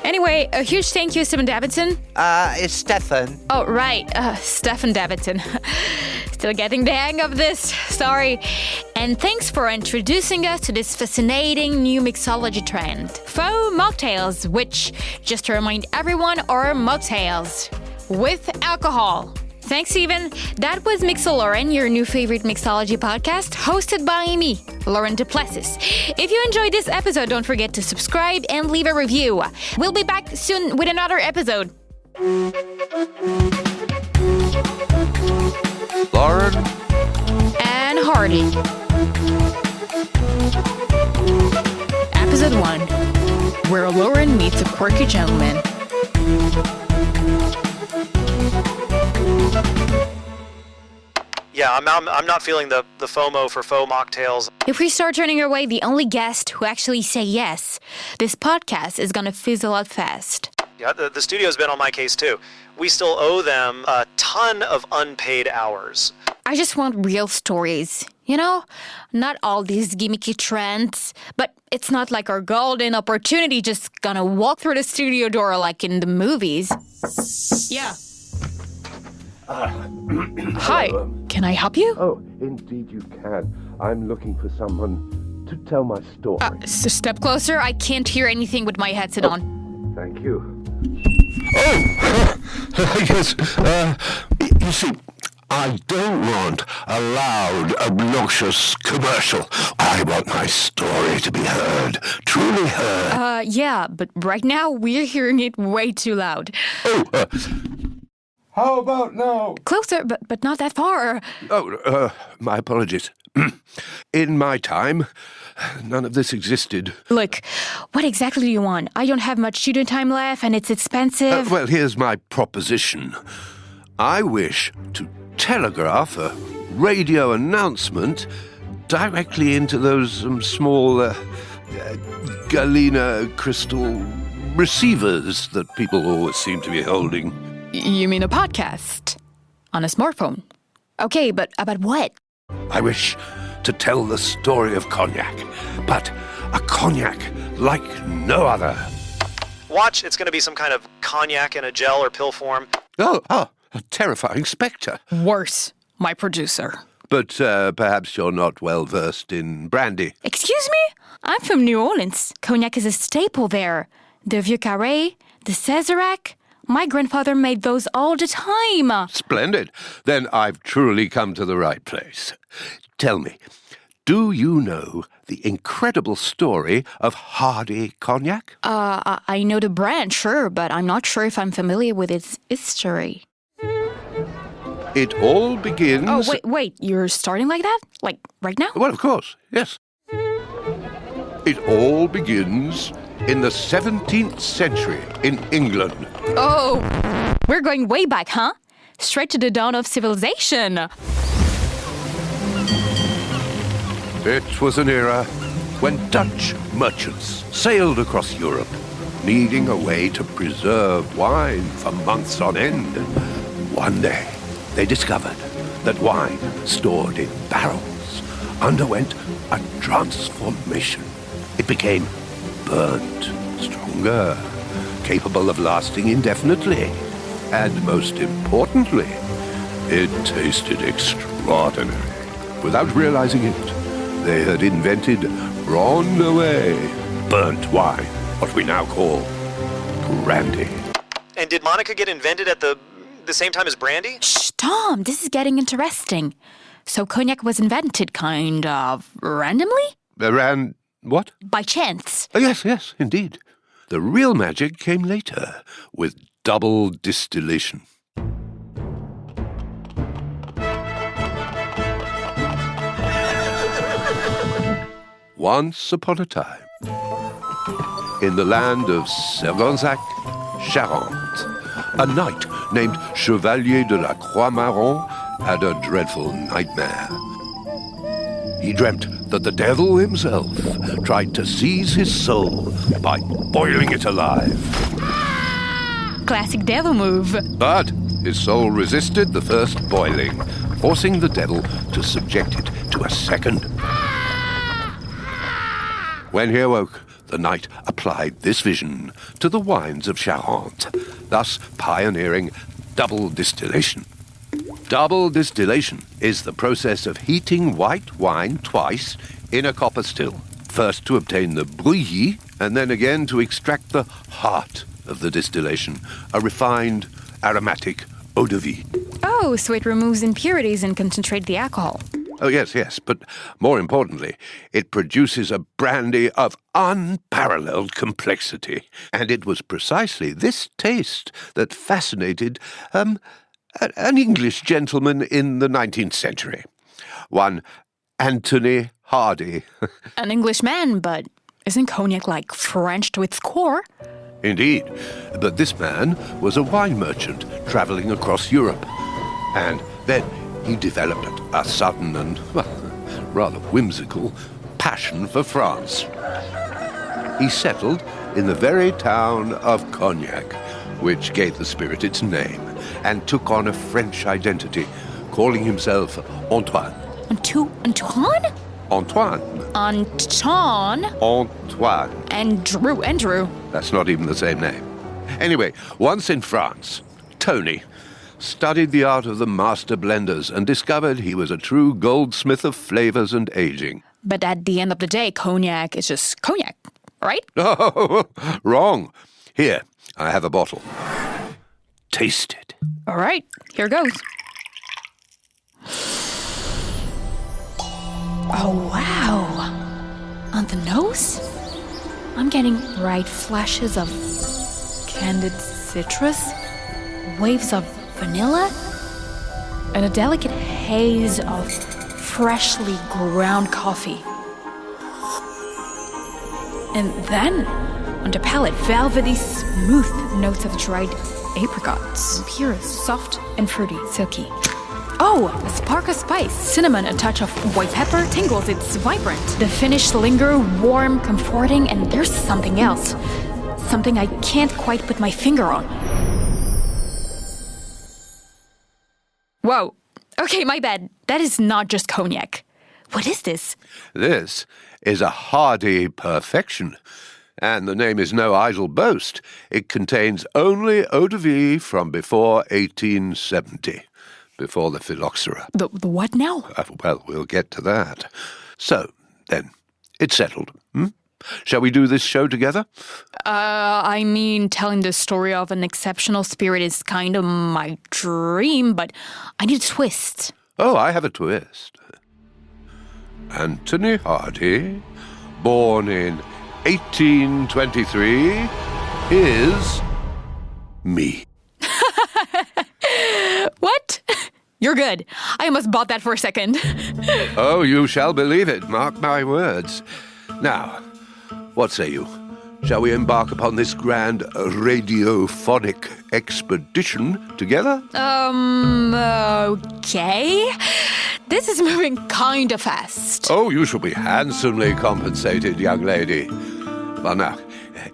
Anyway, a huge thank you, Stephen Davidson. It's Stefan. Oh, right. Stephen Davidson. Still getting the hang of this. Sorry. And thanks for introducing us to this fascinating new mixology trend. Faux mocktails, which, just to remind everyone, are mocktails with alcohol. Thanks, Stephen. That was Lauren, your new favorite mixology podcast, hosted by me, Lauren Duplessis. If you enjoyed this episode, don't forget to subscribe and leave a review. We'll be back soon with another episode. Lauren and Hardy. Episode 1, where Lauren meets a quirky gentleman. Yeah, I'm not feeling the FOMO for faux mocktails. If we start turning away the only guest who actually say yes, this podcast is gonna fizzle out fast. Yeah, the studio's been on my case too. We still owe them a ton of unpaid hours. I just want real stories, you know? Not all these gimmicky trends, but it's not like our golden opportunity just gonna walk through the studio door like in the movies. Yeah. Hi, can I help you? Oh, indeed you can. I'm looking for someone to tell my story. Step closer. I can't hear anything with my headset on. Thank you. Oh, yes. You see, I don't want a loud, obnoxious commercial. I want my story to be heard, truly heard. Yeah, but right now we're hearing it way too loud. Oh, How about now? Closer, but not that far. my apologies. In my time, none of this existed. Look, what exactly do you want? I don't have much student time left, and it's expensive. Well, here's my proposition. I wish to telegraph a radio announcement directly into those small Galena crystal receivers that people always seem to be holding. You mean a podcast? On a smartphone? Okay, but about what? I wish to tell the story of cognac, but a cognac like no other. Watch, it's going to be some kind of cognac in a gel or pill form. Oh, a terrifying spectre. Worse, my producer. But perhaps you're not well versed in brandy. Excuse me? I'm from New Orleans. Cognac is a staple there. The Vieux Carré, the Césarac. My grandfather made those all the time. Splendid. Then I've truly come to the right place. Tell me, do you know the incredible story of Hardy Cognac? I know the brand, sure, but I'm not sure if I'm familiar with its history. It all begins... Oh, wait, you're starting like that? Like, right now? Well, of course, yes. It all begins in the 17th century in England. Oh, we're going way back, huh? Straight to the dawn of civilization. It was an era when Dutch merchants sailed across Europe, needing a way to preserve wine for months on end. One day, they discovered that wine stored in barrels underwent a transformation. It became burnt, stronger, capable of lasting indefinitely, and most importantly, it tasted extraordinary. Without realizing it, they had invented rendezvous, burnt wine, what we now call brandy. And did Monica get invented at the same time as brandy? Shh, Tom, this is getting interesting. So cognac was invented kind of randomly? What? By chance. Yes, indeed. The real magic came later, with double distillation. Once upon a time, in the land of Sergonzac, Charente, a knight named Chevalier de la Croix-Marron had a dreadful nightmare. He dreamt that the devil himself tried to seize his soul by boiling it alive. Classic devil move. But his soul resisted the first boiling, forcing the devil to subject it to a second. When he awoke, the knight applied this vision to the wines of Charente, thus pioneering double distillation. Double distillation is the process of heating white wine twice in a copper still, first to obtain the bouillie, and then again to extract the heart of the distillation, a refined, aromatic eau de vie. Oh, so it removes impurities and concentrates the alcohol. Oh, yes, but more importantly, it produces a brandy of unparalleled complexity. And it was precisely this taste that fascinated an English gentleman in the 19th century, one Anthony Hardy. An Englishman, but isn't cognac like French to its core? Indeed, but this man was a wine merchant traveling across Europe. And then he developed a sudden and, well, rather whimsical passion for France. He settled in the very town of Cognac, which gave the spirit its name, and took on a French identity, calling himself Antoine. Antoine? Antoine. Anton? Antoine. Andrew. That's not even the same name. Anyway, once in France, Tony studied the art of the master blenders and discovered he was a true goldsmith of flavors and aging. But at the end of the day, cognac is just cognac, right? Oh, wrong. Here, I have a bottle. Taste it. All right, here goes. Oh, wow. On the nose, I'm getting bright flashes of candied citrus, waves of vanilla, and a delicate haze of freshly ground coffee. And then, on the palate, velvety, smooth notes of dried apricots, pure, soft, and fruity, silky. Oh, a spark of spice, cinnamon, a touch of white pepper, tingles, it's vibrant. The finish linger, warm, comforting, and there's something else. Something I can't quite put my finger on. Whoa. Okay, my bad. That is not just cognac. What is this? This is a hardy perfection. And the name is no idle boast. It contains only eau de vie from before 1870, before the phylloxera. The what now? Well, we'll get to that. So, then, it's settled. Shall we do this show together? I mean, telling the story of an exceptional spirit is kind of my dream, but I need a twist. Oh, I have a twist. Anthony Hardy, born in 1823, is me. What? You're good. I almost bought that for a second. Oh, you shall believe it. Mark my words. Now, what say you? Shall we embark upon this grand radiophonic expedition together? Okay. This is moving kind of fast. Oh, you shall be handsomely compensated, young lady. Well, now,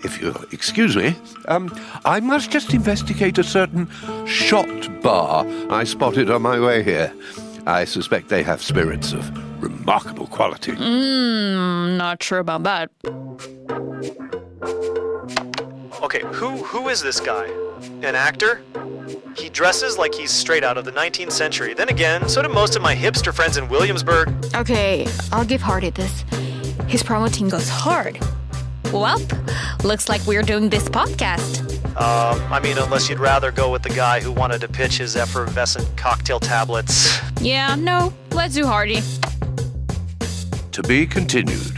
if you'll excuse me, I must just investigate a certain shot bar I spotted on my way here. I suspect they have spirits of remarkable quality. Not sure about that. Okay, who is this guy? An actor? He dresses like he's straight out of the 19th century. Then again, so do most of my hipster friends in Williamsburg. Okay, I'll give Hardy this. His promo team goes hard. Well, looks like we're doing this podcast. I mean, unless you'd rather go with the guy who wanted to pitch his effervescent cocktail tablets. Yeah, no, let's do Hardy. To be continued.